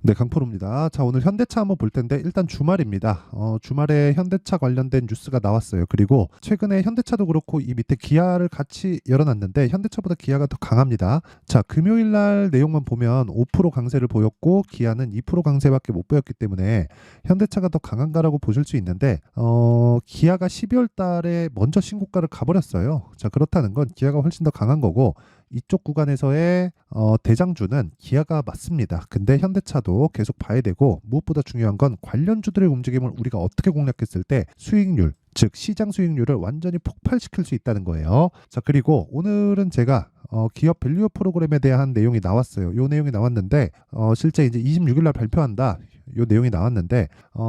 네, 강프로입니다. 자, 오늘 현대차 한번 볼 텐데 일단 주말입니다. 주말에 현대차 관련된 뉴스가 나왔어요. 그리고 최근에 현대차도 그렇고 이 밑에 기아를 같이 열어놨는데 현대차보다 기아가 더 강합니다. 자, 금요일 날 내용만 보면 5% 강세를 보였고 기아는 2% 강세밖에 못 보였기 때문에 현대차가 더 강한가라고 보실 수 있는데 기아가 12월 달에 먼저 신고가를 가버렸어요. 자, 그렇다는 건 기아가 훨씬 더 강한 거고 이쪽 구간에서의 대장주는 기아가 맞습니다. 근데 현대차도 계속 봐야 되고 무엇보다 중요한 건 관련주들의 움직임을 우리가 어떻게 공략했을 때 수익률, 즉 시장 수익률을 완전히 폭발시킬 수 있다는 거예요. 자, 그리고 오늘은 제가 기업 밸류업 프로그램에 대한 내용이 나왔어요. 요 내용이 나왔는데 실제 이제 26일 날 발표한다. 요 내용이 나왔는데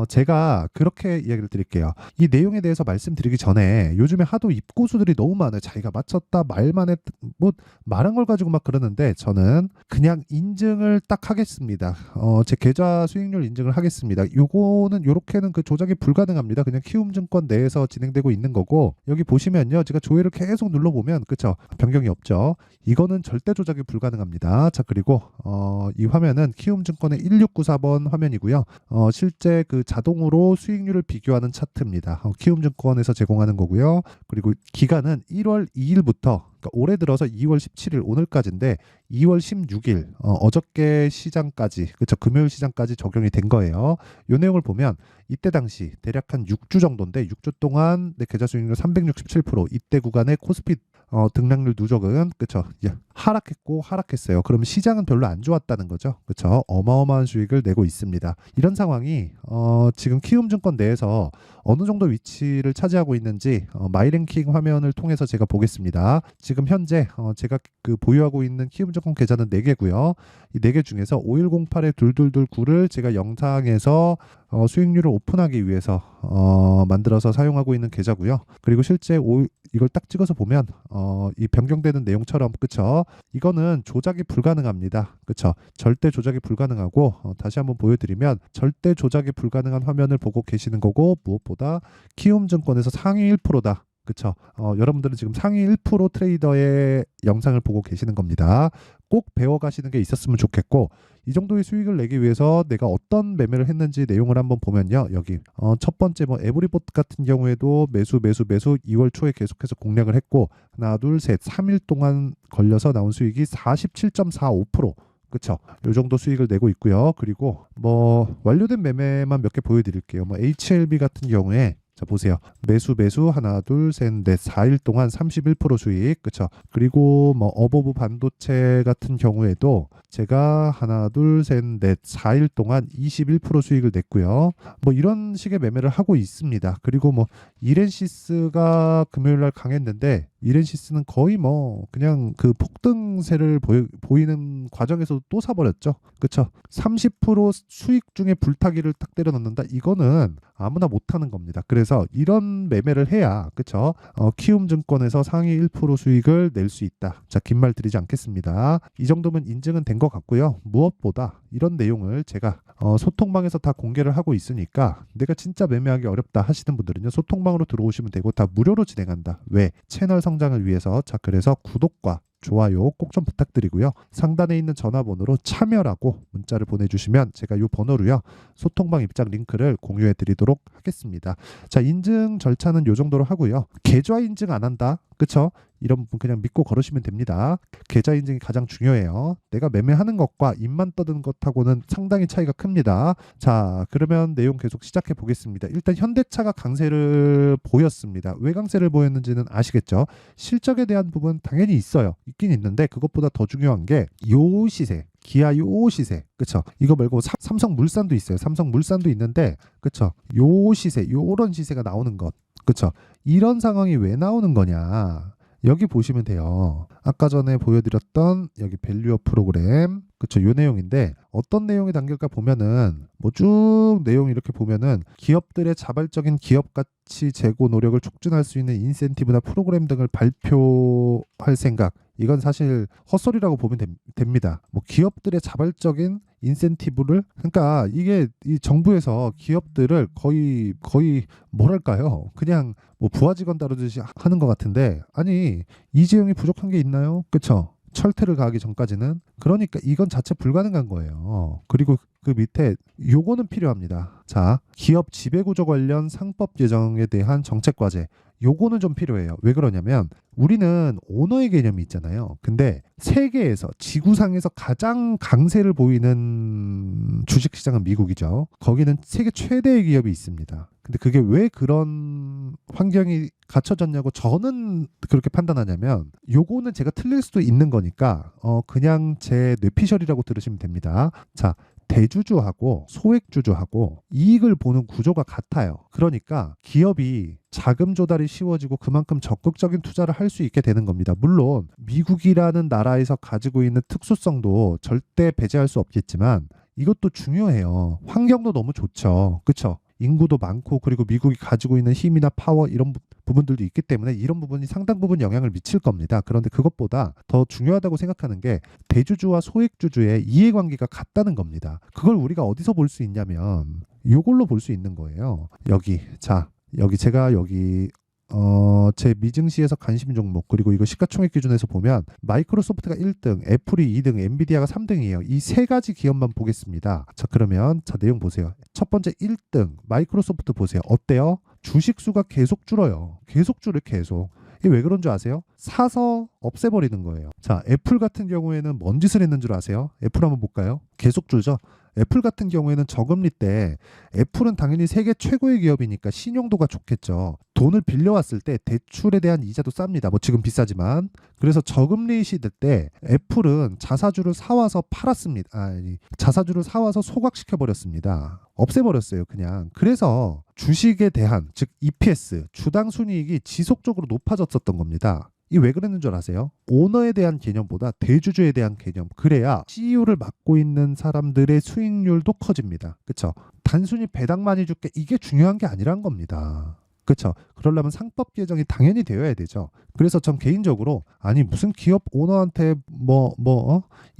제가 그렇게 이야기를 드릴게요. 이 내용에 대해서 말씀드리기 전에 요즘에 하도 입고수들이 너무 많아요. 자기가 맞췄다 말만 했 뭐 말한 걸 가지고 막 그러는데 저는 그냥 인증을 딱 하겠습니다. 제 계좌 수익률 인증을 하겠습니다. 요거는 요렇게는 그 조작이 불가능합니다. 그냥 키움증권 내에서 진행되고 있는 거고 여기 보시면요. 제가 조회를 계속 눌러보면 그쵸? 변경이 없죠. 이거는 절대 조작이 불가능합니다. 자, 그리고 이 화면은 키움증권의 1694번 화면이고요. 실제 그 자동으로 수익률을 비교하는 차트입니다. 키움증권에서 제공하는 거고요. 그리고 기간은 1월 2일부터 그러니까 올해 들어서 2월 17일 오늘까지인데 2월 16일 어저께 시장까지 그쵸 금요일 시장까지 적용이 된 거예요. 이 내용을 보면 이때 당시 대략 한 6주 정도인데 6주 동안 내 계좌 수익률 367% 이때 구간의 코스피 등락률 누적은 그쵸 하락했고 하락했어요. 그럼 시장은 별로 안 좋았다는 거죠. 그쵸 어마어마한 수익을 내고 있습니다. 이런 상황이 지금 키움증권 내에서 어느 정도 위치를 차지하고 있는지 마이랭킹 화면을 통해서 제가 보겠습니다. 지금 현재 제가 그 보유하고 있는 키움증권 계좌는 4개고요. 이 4개 중에서 5108에 2229를 제가 영상에서 수익률을 오픈하기 위해서 만들어서 사용하고 있는 계좌고요. 그리고 실제 이걸 딱 찍어서 보면 이 변경되는 내용처럼 그쵸? 이거는 조작이 불가능합니다. 그쵸? 절대 조작이 불가능하고 다시 한번 보여드리면 절대 조작이 불가능한 화면을 보고 계시는 거고 무엇보다 키움증권에서 상위 1%다. 그쵸? 여러분들은 지금 상위 1% 트레이더의 영상을 보고 계시는 겁니다. 꼭 배워가시는 게 있었으면 좋겠고 이 정도의 수익을 내기 위해서 내가 어떤 매매를 했는지 내용을 한번 보면요. 여기 첫 번째 뭐 에브리보트 같은 경우에도 매수 2월 초에 계속해서 공략을 했고 하나 둘 셋 3일 동안 걸려서 나온 수익이 47.45%. 그쵸? 요 정도 수익을 내고 있고요. 그리고 뭐 완료된 매매만 몇 개 보여드릴게요. 뭐 HLB 같은 경우에 자 보세요. 매수 하나 둘 셋 넷 4일 동안 31% 수익 그쵸? 그리고 뭐 어버브 반도체 같은 경우에도 제가 하나 둘 셋 넷 4일 동안 21% 수익을 냈고요. 뭐 이런 식의 매매를 하고 있습니다. 그리고 뭐 이렌시스가 금요일 날 강했는데 이렌시스는 거의 뭐 그냥 그 폭등세를 보이는 과정에서 또 사버렸죠. 그쵸? 30% 수익 중에 불타기를 딱 때려 넣는다. 이거는 아무나 못하는 겁니다. 그래서 이런 매매를 해야 그쵸? 키움증권에서 상위 1% 수익을 낼 수 있다. 자, 긴 말 드리지 않겠습니다. 이 정도면 인증은 된 것 같고요. 무엇보다 이런 내용을 제가 소통방에서 다 공개를 하고 있으니까 내가 진짜 매매하기 어렵다 하시는 분들은요. 소통방으로 들어오시면 되고 다 무료로 진행한다. 왜? 채널 성장을 위해서. 자, 그래서 구독과 좋아요 꼭 좀 부탁드리고요. 상단에 있는 전화번호로 참여라고 문자를 보내주시면 제가 이 번호로요. 소통방 입장 링크를 공유해 드리도록 하겠습니다. 자, 인증 절차는 이 정도로 하고요. 계좌 인증 안 한다. 그쵸? 이런 분 그냥 믿고 걸으시면 됩니다. 계좌 인증이 가장 중요해요. 내가 매매하는 것과 입만 떠드는 것하고는 상당히 차이가 큽니다. 자, 그러면 내용 계속 시작해 보겠습니다. 일단 현대차가 강세를 보였습니다. 왜 강세를 보였는지는 아시겠죠? 실적에 대한 부분 당연히 있어요. 있긴 있는데 그것보다 더 중요한 게 요 시세. 기아 요 시세. 그쵸? 이거 말고 삼성물산도 있어요. 삼성물산도 있는데 그쵸? 요 시세, 요런 시세가 나오는 것. 그쵸? 이런 상황이 왜 나오는 거냐? 여기 보시면 돼요. 아까 전에 보여드렸던 여기 밸류업 프로그램 그쵸 요 내용인데 어떤 내용이 담길까 보면은 뭐 쭉 내용 이렇게 보면은 기업들의 자발적인 기업 가치 제고 노력을 촉진할 수 있는 인센티브나 프로그램 등을 발표할 생각 이건 사실 헛소리라고 보면 됩니다. 뭐 기업들의 자발적인 인센티브를 그러니까 이게 이 정부에서 기업들을 거의 뭐랄까요? 그냥 뭐 부하 직원 다루듯이 하는 것 같은데 아니 이재용이 부족한 게 있나요? 그쵸? 철퇴를 가하기 전까지는 그러니까 이건 자체 불가능한 거예요. 그리고 그 밑에 요거는 필요합니다. 자, 기업 지배구조 관련 상법 제정에 대한 정책 과제. 요거는 좀 필요해요. 왜 그러냐면 우리는 오너의 개념이 있잖아요. 근데 세계에서 지구상에서 가장 강세를 보이는 주식시장은 미국이죠. 거기는 세계 최대의 기업이 있습니다. 근데 그게 왜 그런 환경이 갖춰졌냐고 저는 그렇게 판단하냐면 요거는 제가 틀릴 수도 있는 거니까 그냥 제 뇌피셜이라고 들으시면 됩니다. 자, 대주주하고 소액주주하고 이익을 보는 구조가 같아요. 그러니까 기업이 자금 조달이 쉬워지고 그만큼 적극적인 투자를 할 수 있게 되는 겁니다. 물론 미국이라는 나라에서 가지고 있는 특수성도 절대 배제할 수 없겠지만 이것도 중요해요. 환경도 너무 좋죠. 그렇죠? 인구도 많고 그리고 미국이 가지고 있는 힘이나 파워 이런 부분들도 있기 때문에 이런 부분이 상당 부분 영향을 미칠 겁니다. 그런데 그것보다 더 중요하다고 생각하는 게 대주주와 소액주주의 이해관계가 같다는 겁니다. 그걸 우리가 어디서 볼 수 있냐면 이걸로 볼 수 있는 거예요. 여기 자 여기 제가 여기 제 미증시에서 관심 종목 그리고 이거 시가총액 기준에서 보면 마이크로소프트가 1등, 애플이 2등, 엔비디아가 3등이에요. 이 세 가지 기업만 보겠습니다. 자, 그러면 자 내용 보세요. 첫 번째 1등 마이크로소프트 보세요. 어때요? 주식 수가 계속 줄어요. 계속 줄을 계속. 이게 왜 그런 줄 아세요? 사서 없애버리는 거예요. 자, 애플 같은 경우에는 뭔 짓을 했는 줄 아세요? 애플 한번 볼까요? 계속 줄죠. 애플 같은 경우에는 저금리 때 애플은 당연히 세계 최고의 기업이니까 신용도가 좋겠죠. 돈을 빌려왔을 때 대출에 대한 이자도 쌉니다. 뭐 지금 비싸지만. 그래서 저금리 시대 때 애플은 자사주를 사와서 팔았습니다. 아니, 자사주를 사와서 소각시켜 버렸습니다. 없애버렸어요, 그냥. 그래서 주식에 대한 즉 EPS, 주당 순이익이 지속적으로 높아졌었던 겁니다. 이 왜 그랬는 줄 아세요? 오너에 대한 개념보다 대주주에 대한 개념. 그래야 CEO를 맡고 있는 사람들의 수익률도 커집니다. 그렇죠? 단순히 배당 많이 줄게 이게 중요한 게 아니란 겁니다. 그렇죠? 그러려면 상법 개정이 당연히 되어야 되죠. 그래서 전 개인적으로 아니 무슨 기업 오너한테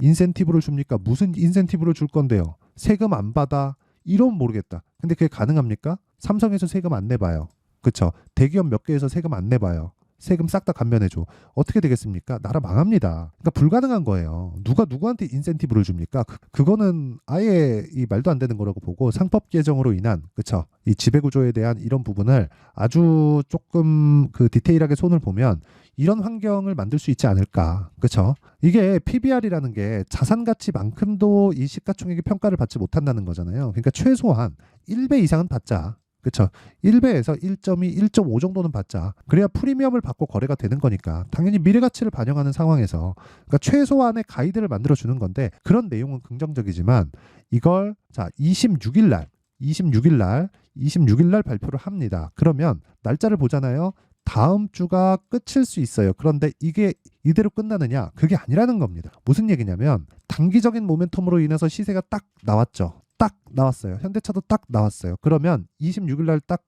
인센티브를 줍니까? 무슨 인센티브를 줄 건데요? 세금 안 받아? 이러면 모르겠다. 근데 그게 가능합니까? 삼성에서 세금 안 내봐요. 그렇죠? 대기업 몇 개에서 세금 안 내봐요. 세금 싹 다 감면해줘. 어떻게 되겠습니까? 나라 망합니다. 그러니까 불가능한 거예요. 누가 누구한테 인센티브를 줍니까? 그거는 아예 이 말도 안 되는 거라고 보고 상법 개정으로 인한 그쵸? 이 지배구조에 대한 이런 부분을 아주 조금 그 디테일하게 손을 보면 이런 환경을 만들 수 있지 않을까. 그쵸? 이게 PBR이라는 게 자산 가치만큼도 이 시가총액의 평가를 받지 못한다는 거잖아요. 그러니까 최소한 1배 이상은 받자. 그렇죠. 1배에서 1.2, 1.5 정도는 받자. 그래야 프리미엄을 받고 거래가 되는 거니까. 당연히 미래가치를 반영하는 상황에서 그러니까 최소한의 가이드를 만들어 주는 건데 그런 내용은 긍정적이지만 이걸 자 26일 날 발표를 합니다. 그러면 날짜를 보잖아요. 다음 주가 끝일 수 있어요. 그런데 이게 이대로 끝나느냐? 그게 아니라는 겁니다. 무슨 얘기냐면 단기적인 모멘텀으로 인해서 시세가 딱 나왔죠. 딱 나왔어요. 현대차도 딱 나왔어요. 그러면 26일 날 딱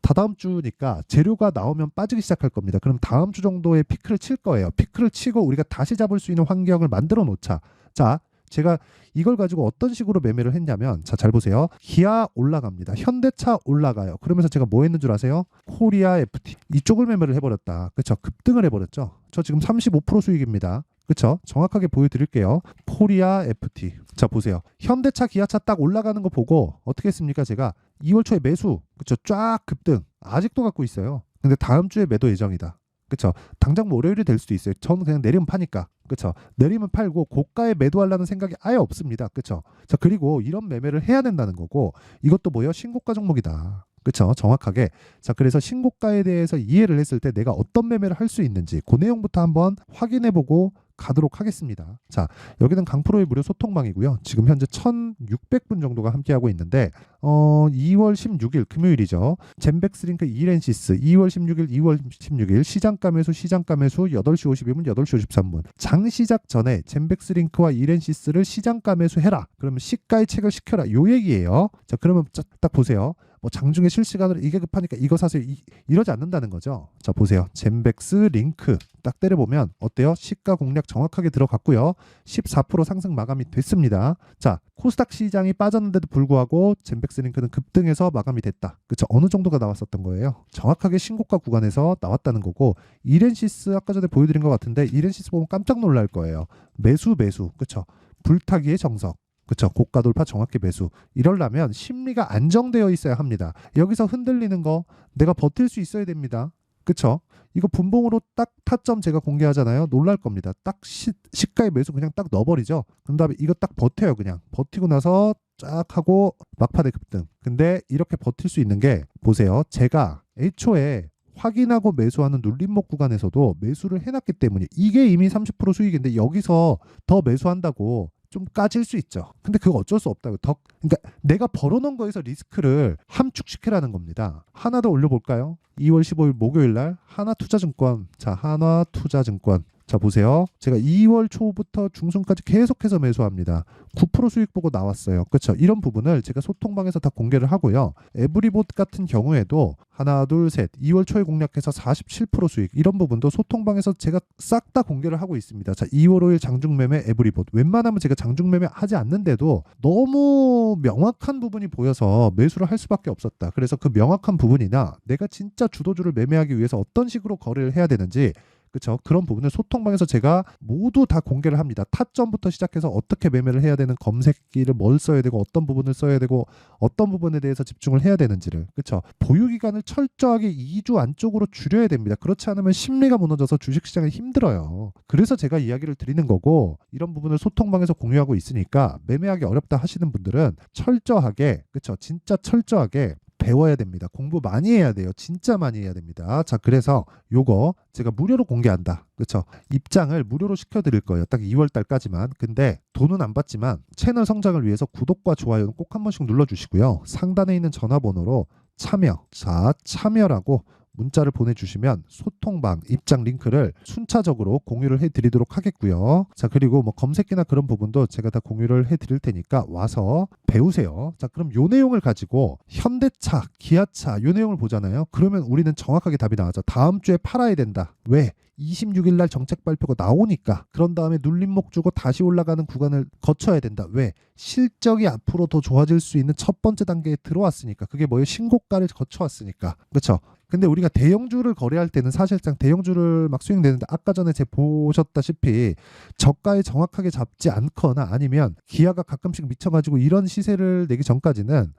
다다음 주니까 재료가 나오면 빠지기 시작할 겁니다. 그럼 다음 주 정도에 피크를 칠 거예요. 피크를 치고 우리가 다시 잡을 수 있는 환경을 만들어 놓자. 자, 제가 이걸 가지고 어떤 식으로 매매를 했냐면 자, 잘 보세요. 기아 올라갑니다. 현대차 올라가요. 그러면서 제가 뭐 했는 줄 아세요? 코리아 FT. 이쪽을 매매를 해버렸다. 그렇죠? 급등을 해버렸죠. 저 지금 35% 수익입니다. 그렇죠? 정확하게 보여드릴게요. 코리아 FT. 자, 보세요. 현대차, 기아차 딱 올라가는 거 보고 어떻게 했습니까? 제가 2월 초에 매수. 그렇죠? 쫙 급등. 아직도 갖고 있어요. 근데 다음 주에 매도 예정이다. 그렇죠? 당장 뭐 월요일이 될 수도 있어요. 저는 그냥 내리면 파니까. 그렇죠? 내리면 팔고 고가에 매도하려는 생각이 아예 없습니다. 그렇죠? 자, 그리고 이런 매매를 해야 된다는 거고 이것도 뭐예요? 신고가 종목이다. 그렇죠? 정확하게. 자, 그래서 신고가에 대해서 이해를 했을 때 내가 어떤 매매를 할 수 있는지 그 내용부터 한번 확인해 보고 가도록 하겠습니다. 자, 여기는 강프로의 무료 소통방이고요. 지금 현재 1,600분 정도가 함께하고 있는데 2월 16일 금요일이죠. 젠백스링크 이렌시스 2월 16일 시장가 매수 8시 52분 8시 53분 장 시작 전에 젠백스링크와 이렌시스를 시장가 매수해라. 그러면 시가의 책을 시켜라. 요 얘기예요. 자, 그러면 딱 보세요. 뭐 장중에 실시간으로 이게 급하니까 이거 사세요. 이러지 않는다는 거죠. 자, 보세요. 젠백스 링크 딱 때려보면 어때요? 시가 공략 정확하게 들어갔고요. 14% 상승 마감이 됐습니다. 자, 코스닥 시장이 빠졌는데도 불구하고 젠백스 링크는 급등해서 마감이 됐다. 그쵸? 어느 정도가 나왔었던 거예요? 정확하게 신고가 구간에서 나왔다는 거고 이렌시스 아까 전에 보여드린 것 같은데 이렌시스 보면 깜짝 놀랄 거예요. 매수 그쵸? 불타기의 정석. 그쵸? 고가 돌파 정확히 매수. 이러려면 심리가 안정되어 있어야 합니다. 여기서 흔들리는 거 내가 버틸 수 있어야 됩니다. 그쵸? 이거 분봉으로 딱 타점 제가 공개하잖아요. 놀랄 겁니다. 딱 시가의 매수 그냥 딱 넣어버리죠. 그런 다음에 이거 딱 버텨요. 그냥 버티고 나서 쫙 하고 막판에 급등. 근데 이렇게 버틸 수 있는 게 보세요. 제가 애초에 확인하고 매수하는 눌림목 구간에서도 매수를 해놨기 때문에 이게 이미 30% 수익인데 여기서 더 매수한다고 좀 까질 수 있죠. 근데 그거 어쩔 수 없다고. 그러니까 내가 벌어놓은 거에서 리스크를 함축시키라는 겁니다. 하나 더 올려볼까요? 2월 15일 목요일 날 하나투자증권. 자, 하나투자증권. 자, 보세요. 제가 2월 초부터 중순까지 계속해서 매수합니다. 9% 수익 보고 나왔어요. 그렇죠? 이런 부분을 제가 소통방에서 다 공개를 하고요. 에브리봇 같은 경우에도 하나, 둘, 셋 2월 초에 공략해서 47% 수익 이런 부분도 소통방에서 제가 싹 다 공개를 하고 있습니다. 자, 2월 5일 장중매매 에브리봇 웬만하면 제가 장중매매 하지 않는데도 너무 명확한 부분이 보여서 매수를 할 수밖에 없었다. 그래서 그 명확한 부분이나 내가 진짜 주도주를 매매하기 위해서 어떤 식으로 거래를 해야 되는지 그렇죠. 그런 부분을 소통방에서 제가 모두 다 공개를 합니다. 타점부터 시작해서 어떻게 매매를 해야 되는 검색기를 뭘 써야 되고 어떤 부분을 써야 되고 어떤 부분에 대해서 집중을 해야 되는지를 그렇죠. 보유 기간을 철저하게 2주 안쪽으로 줄여야 됩니다. 그렇지 않으면 심리가 무너져서 주식시장이 힘들어요. 그래서 제가 이야기를 드리는 거고 이런 부분을 소통방에서 공유하고 있으니까 매매하기 어렵다 하시는 분들은 철저하게 그렇죠. 진짜 철저하게 배워야 됩니다. 공부 많이 해야 돼요. 진짜 많이 해야 됩니다. 자, 그래서 요거 제가 무료로 공개한다. 그렇죠? 입장을 무료로 시켜드릴 거예요. 딱 2월 달까지만. 근데 돈은 안 받지만 채널 성장을 위해서 구독과 좋아요는 꼭 한 번씩 눌러주시고요. 상단에 있는 전화번호로 참여, 자, 참여라고 문자를 보내주시면 소통방 입장 링크를 순차적으로 공유를 해드리도록 하겠고요. 자, 그리고 뭐 검색기나 그런 부분도 제가 다 공유를 해드릴 테니까 와서 배우세요. 자, 그럼 요 내용을 가지고 현대차, 기아차 요 내용을 보잖아요. 그러면 우리는 정확하게 답이 나와죠. 다음 주에 팔아야 된다. 왜? 26일 날 정책 발표가 나오니까. 그런 다음에 눌림목 주고 다시 올라가는 구간을 거쳐야 된다. 왜? 실적이 앞으로 더 좋아질 수 있는 첫 번째 단계에 들어왔으니까. 그게 뭐예요? 신고가를 거쳐왔으니까. 그렇죠? 근데 우리가 대형주를 거래할 때는 사실상 대형주를 막 수익내는데 아까 전에 제가 보셨다시피 저가에 정확하게 잡지 않거나 아니면 기아가 가끔씩 미쳐가지고 이런 시세를 내기 전까지는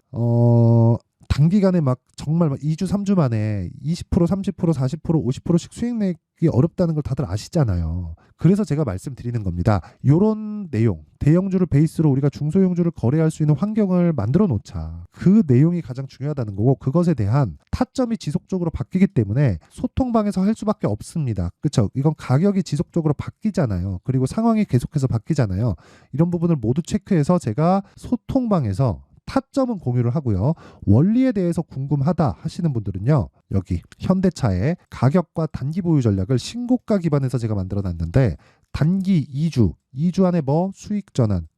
단기간에 막 정말 막 2주 3주 만에 20% 30% 40% 50%씩 수익 내기 어렵다는 걸 다들 아시잖아요. 그래서 제가 말씀드리는 겁니다. 요런 내용 대형주를 베이스로 우리가 중소형주를 거래할 수 있는 환경을 만들어 놓자. 그 내용이 가장 중요하다는 거고 그것에 대한 타점이 지속적으로 바뀌기 때문에 소통방에서 할 수밖에 없습니다. 그렇죠? 이건 가격이 지속적으로 바뀌잖아요. 그리고 상황이 계속해서 바뀌잖아요. 이런 부분을 모두 체크해서 제가 소통방에서 타점은 공유를 하고요. 원리에 대해서 궁금하다 하시는 분들은요. 여기 현대차의 가격과 단기 보유 전략을 신고가 기반에서 제가 만들어 놨는데 단기 2주 안에 뭐 수익 전환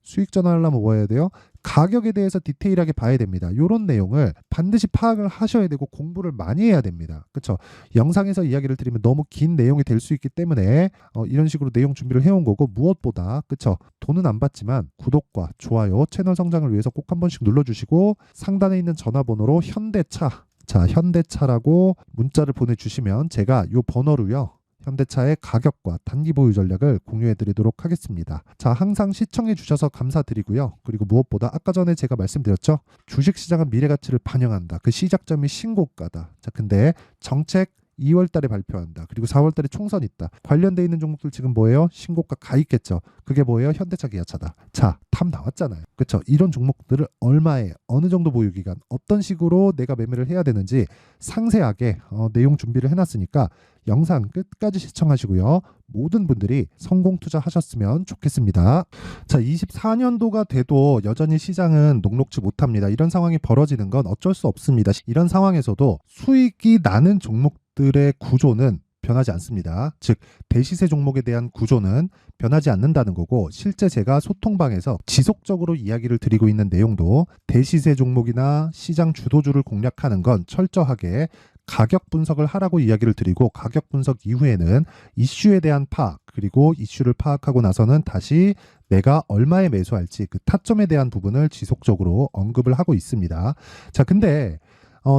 하려면 뭐 해야 돼요? 가격에 대해서 디테일하게 봐야 됩니다. 이런 내용을 반드시 파악을 하셔야 되고 공부를 많이 해야 됩니다. 그렇죠? 영상에서 이야기를 드리면 너무 긴 내용이 될 수 있기 때문에 이런 식으로 내용 준비를 해온 거고 무엇보다 그렇죠? 돈은 안 받지만 구독과 좋아요, 채널 성장을 위해서 꼭 한 번씩 눌러주시고 상단에 있는 전화번호로 현대차 자 현대차라고 문자를 보내주시면 제가 이 번호로요. 현대차의 가격과 단기 보유 전략을 공유해 드리도록 하겠습니다. 자, 항상 시청해 주셔서 감사드리고요. 그리고 무엇보다 아까 전에 제가 말씀드렸죠. 주식시장은 미래가치를 반영한다. 그 시작점이 신고가다. 자, 근데 정책 2월 달에 발표한다. 그리고 4월 달에 총선 있다. 관련돼 있는 종목들 지금 뭐예요? 신고가 가 있겠죠. 그게 뭐예요? 현대차, 기아차다. 자, 탑 나왔잖아요. 그렇죠? 이런 종목들을 얼마에 어느 정도 보유 기간, 어떤 식으로 내가 매매를 해야 되는지 상세하게 내용 준비를 해놨으니까 영상 끝까지 시청하시고요. 모든 분들이 성공 투자하셨으면 좋겠습니다. 자, 24년도가 돼도 여전히 시장은 녹록지 못합니다. 이런 상황이 벌어지는 건 어쩔 수 없습니다. 이런 상황에서도 수익이 나는 종목들의 구조는 변하지 않습니다. 즉 대시세 종목에 대한 구조는 변하지 않는다는 거고 실제 제가 소통방에서 지속적으로 이야기를 드리고 있는 내용도 대시세 종목이나 시장 주도주를 공략하는 건 철저하게 가격 분석을 하라고 이야기를 드리고 가격 분석 이후에는 이슈에 대한 파악 그리고 이슈를 파악하고 나서는 다시 내가 얼마에 매수할지 그 타점에 대한 부분을 지속적으로 언급을 하고 있습니다. 자, 근데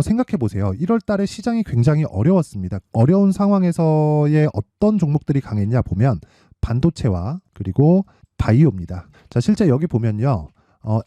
생각해 보세요. 1월 달에 시장이 굉장히 어려웠습니다. 어려운 상황에서의 어떤 종목들이 강했냐 보면 반도체와 그리고 바이오입니다. 자, 실제 여기 보면요.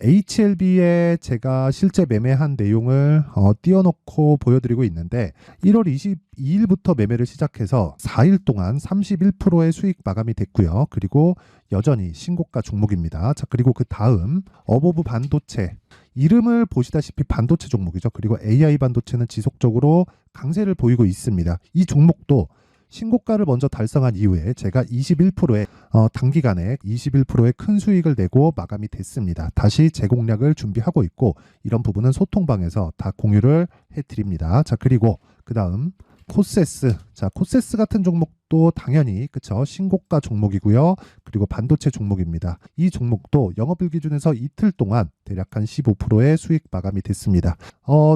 HLB에 제가 실제 매매한 내용을 띄워놓고 보여드리고 있는데 1월 22일부터 매매를 시작해서 4일 동안 31%의 수익 마감이 됐고요. 그리고 여전히 신고가 종목입니다. 자, 그리고 그 다음 어보브 반도체, 이름을 보시다시피 반도체 종목이죠. 그리고 AI 반도체는 지속적으로 강세를 보이고 있습니다. 이 종목도 신고가를 먼저 달성한 이후에 제가 21%의 단기간에 21%의 큰 수익을 내고 마감이 됐습니다. 다시 재공략을 준비하고 있고 이런 부분은 소통방에서 다 공유를 해드립니다. 자, 그리고 그 다음 코세스. 자, 코세스 같은 종목도 당연히 그쵸, 신고가 종목이고요. 그리고 반도체 종목입니다. 이 종목도 영업일 기준에서 이틀 동안 대략 한 15%의 수익 마감이 됐습니다.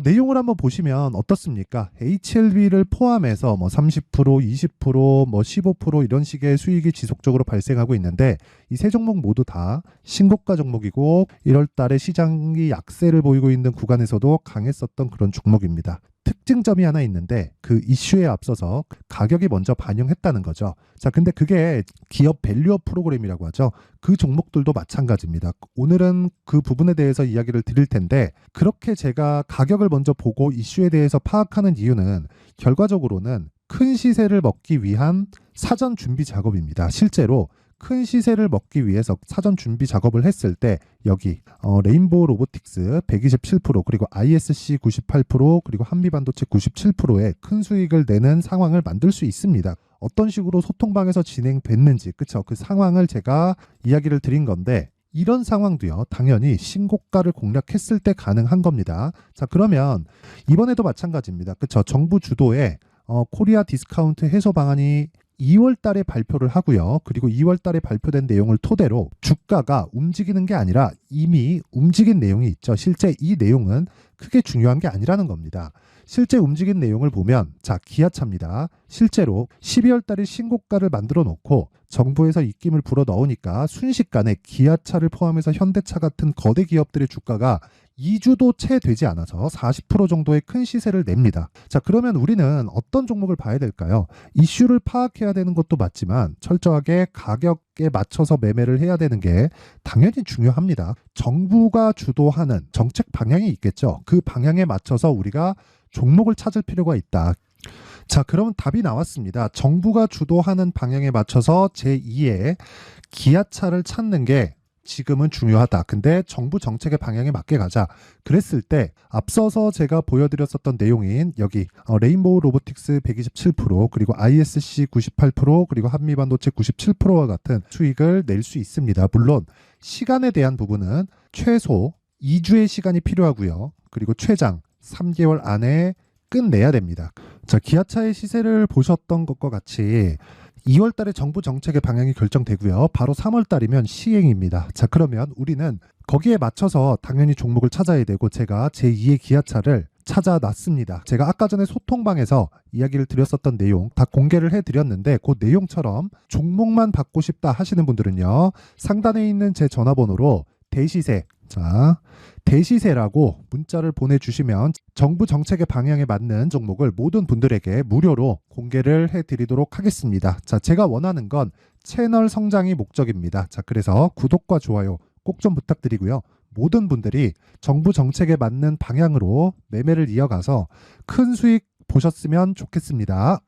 내용을 한번 보시면 어떻습니까? HLB를 포함해서 뭐 30%, 20%, 뭐 15% 이런 식의 수익이 지속적으로 발생하고 있는데 이 세 종목 모두 다 신고가 종목이고 1월 달에 시장이 약세를 보이고 있는 구간에서도 강했었던 그런 종목입니다. 특징점이 하나 있는데 그 이슈에 앞서서 가격이 먼저 반영했다는 거죠. 자, 근데 그게 기업 밸류업 프로그램이라고 하죠. 그 종목들도 마찬가지입니다. 오늘은 그 부분에 대해서 이야기를 드릴 텐데 그렇게 제가 가격을 먼저 보고 이슈에 대해서 파악하는 이유는 결과적으로는 큰 시세를 먹기 위한 사전 준비 작업입니다. 실제로 큰 시세를 먹기 위해서 사전 준비 작업을 했을 때 여기 레인보우 로보틱스 127% 그리고 ISC 98% 그리고 한미반도체 97%의 큰 수익을 내는 상황을 만들 수 있습니다. 어떤 식으로 소통방에서 진행됐는지 그쵸, 그 상황을 제가 이야기를 드린 건데 이런 상황도요 당연히 신고가를 공략했을 때 가능한 겁니다. 자, 그러면 이번에도 마찬가지입니다. 그쵸, 정부 주도의 코리아 디스카운트 해소 방안이 2월 달에 발표를 하고요. 그리고 2월 달에 발표된 내용을 토대로 주가가 움직이는 게 아니라 이미 움직인 내용이 있죠. 실제 이 내용은 크게 중요한 게 아니라는 겁니다. 실제 움직인 내용을 보면 자, 기아차입니다. 실제로 12월 달에 신고가를 만들어 놓고 정부에서 입김을 불어 넣으니까 순식간에 기아차를 포함해서 현대차 같은 거대 기업들의 주가가 2주도 채 되지 않아서 40% 정도의 큰 시세를 냅니다. 자, 그러면 우리는 어떤 종목을 봐야 될까요? 이슈를 파악해야 되는 것도 맞지만 철저하게 가격에 맞춰서 매매를 해야 되는 게 당연히 중요합니다. 정부가 주도하는 정책 방향이 있겠죠. 그 방향에 맞춰서 우리가 종목을 찾을 필요가 있다. 자, 그러면 답이 나왔습니다. 정부가 주도하는 방향에 맞춰서 제2의 기아차를 찾는 게 지금은 중요하다. 근데 정부 정책의 방향에 맞게 가자. 그랬을 때 앞서서 제가 보여드렸었던 내용인 여기 레인보우 로보틱스 127% 그리고 ISC 98% 그리고 한미반도체 97%와 같은 수익을 낼 수 있습니다. 물론 시간에 대한 부분은 최소 2주의 시간이 필요하고요. 그리고 최장 3개월 안에 끝내야 됩니다. 자, 기아차의 시세를 보셨던 것과 같이 2월 달에 정부 정책의 방향이 결정되고요. 바로 3월 달이면 시행입니다. 자, 그러면 우리는 거기에 맞춰서 당연히 종목을 찾아야 되고 제가 제2의 기아차를 찾아놨습니다. 제가 아까 전에 소통방에서 이야기를 드렸었던 내용 다 공개를 해드렸는데 그 내용처럼 종목만 받고 싶다 하시는 분들은요. 상단에 있는 제 전화번호로 대시세, 자, 대시세라고 문자를 보내주시면 정부 정책의 방향에 맞는 종목을 모든 분들에게 무료로 공개를 해드리도록 하겠습니다. 자, 제가 원하는 건 채널 성장이 목적입니다. 자, 그래서 구독과 좋아요 꼭 좀 부탁드리고요. 모든 분들이 정부 정책에 맞는 방향으로 매매를 이어가서 큰 수익 보셨으면 좋겠습니다.